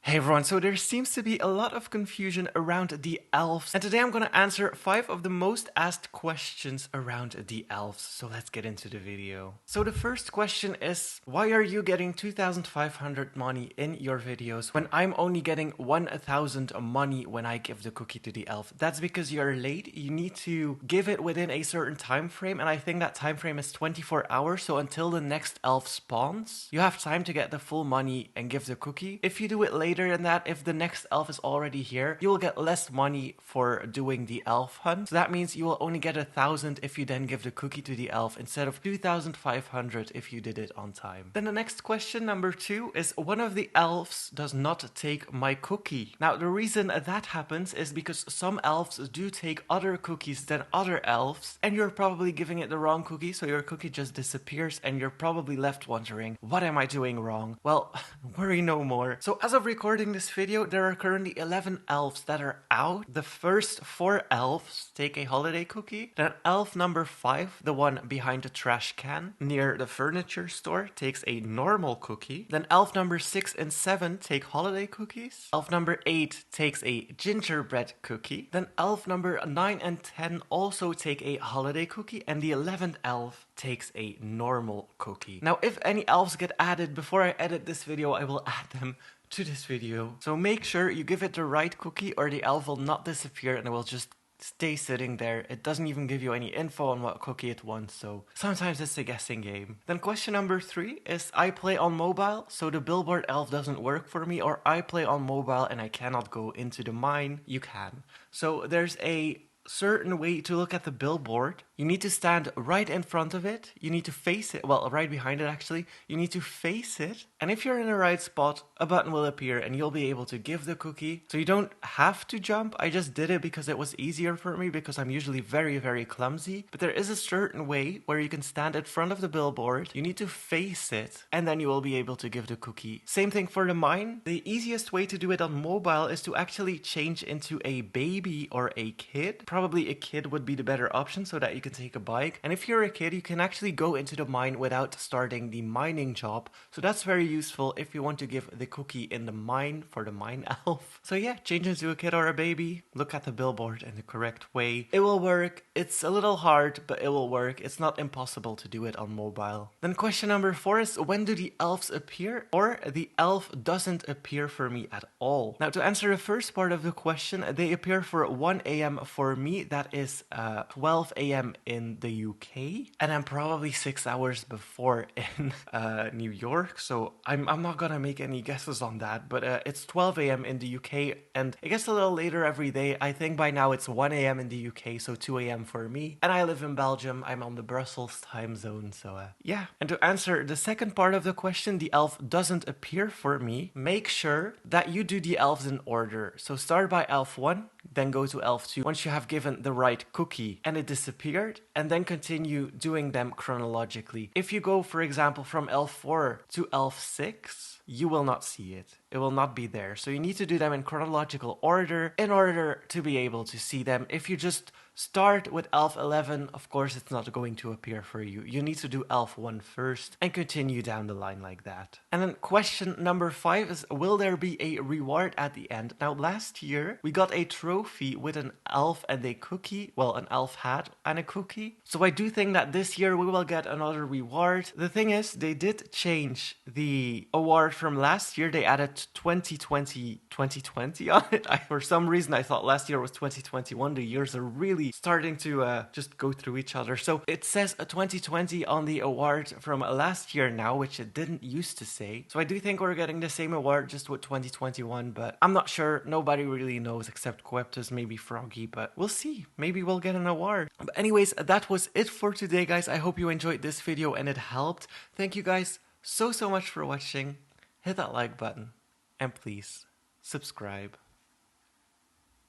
Hey everyone, so there seems to be a lot of confusion around the elves, and today I'm going to answer 5 of the most asked questions around the elves, so let's get into the video. So the first question is, why are you getting 2,500 money in your videos when I'm only getting 1,000 money when I give the cookie to the elf? That's because you're late, you need to give it within a certain time frame, and I think that time frame is 24 hours, so until the next elf spawns, you have time to get the full money and give the cookie. If you do it later than that, if the next elf is already here, you will get less money for doing the elf hunt. So that means you will only get 1,000 if you then give the cookie to the elf instead of 2,500 if you did it on time. Then the next question, number 2, is one of the elves does not take my cookie. Now the reason that happens is because some elves do take other cookies than other elves, and you're probably giving it the wrong cookie, so your cookie just disappears and you're probably left wondering, what am I doing wrong? Well, worry no more. So as of recording this video, there are currently 11 elves that are out. The first 4 elves take a holiday cookie. Then elf number 5, the one behind the trash can near the furniture store, takes a normal cookie. Then elf number 6 and 7 take holiday cookies. Elf number 8 takes a gingerbread cookie. Then elf number 9 and 10 also take a holiday cookie. And the 11th elf takes a normal cookie. Now, if any elves get added before I edit this video, I will add them to this video. So make sure you give it the right cookie or the elf will not disappear and it will just stay sitting there. It doesn't even give you any info on what cookie it wants, so sometimes it's a guessing game. Then question number 3 is, I play on mobile, so the billboard elf doesn't work for me, or I play on mobile and I cannot go into the mine. You can. So there's a certain way to look at the billboard. You need to stand right in front of it. You need to face it, well, right behind it actually. You need to face it, and if you're in the right spot, a button will appear and you'll be able to give the cookie. So you don't have to jump. I just did it because it was easier for me because I'm usually very clumsy. But there is a certain way where you can stand in front of the billboard. You need to face it and then you will be able to give the cookie. Same thing for the mine. The easiest way to do it on mobile is to actually change into a baby or a kid. Probably a kid would be the better option so that you can take a bike. And if you're a kid, you can actually go into the mine without starting the mining job. So that's very useful if you want to give the cookie in the mine for the mine elf. So yeah, change into a kid or a baby. Look at the billboard in the correct way. It will work. It's a little hard, but it will work. It's not impossible to do it on mobile. Then question number 4 is, when do the elves appear? Or the elf doesn't appear for me at all. Now to answer the first part of the question, they appear for 1 a.m. for me. That is 12 a.m. in the UK, and I'm probably 6 hours before in New York, so I'm not gonna make any guesses on that, but it's 12 a.m. in the UK, and I guess a little later every day. I think by now it's 1 a.m. in the UK, so 2 a.m. for me, and I live in Belgium. I'm on the Brussels time zone, so yeah. And to answer the second part of the question, the elf doesn't appear for me, make sure that you do the elves in order. So start by elf 1, then go to elf 2 once you have given the right cookie and it disappeared, and then continue doing them chronologically. If you go, for example, from elf 4 to elf 6, you will not see it. It will not be there. So you need to do them in chronological order in order to be able to see them. If you just start with elf 11, of course it's not going to appear for you. You need to do elf 1 first and continue down the line like that. And then question number 5 is, will there be a reward at the end? Now last year we got a trophy with an elf and a cookie. Well, an elf hat and a cookie. So I do think that this year we will get another reward. The thing is, they did change the award from last year. They added 2020 on it. For some reason I thought last year was 2021. The years are really starting to just go through each other. So it says a 2020 on the award from last year now, which it didn't used to say. So I do think we're getting the same award just with 2021, but I'm not sure. Nobody really knows except Queptus, maybe Froggy, but we'll see. Maybe we'll get an award. But anyways, that was it for today, guys. I hope you enjoyed this video and it helped. Thank you guys so much for watching. Hit that like button and please subscribe.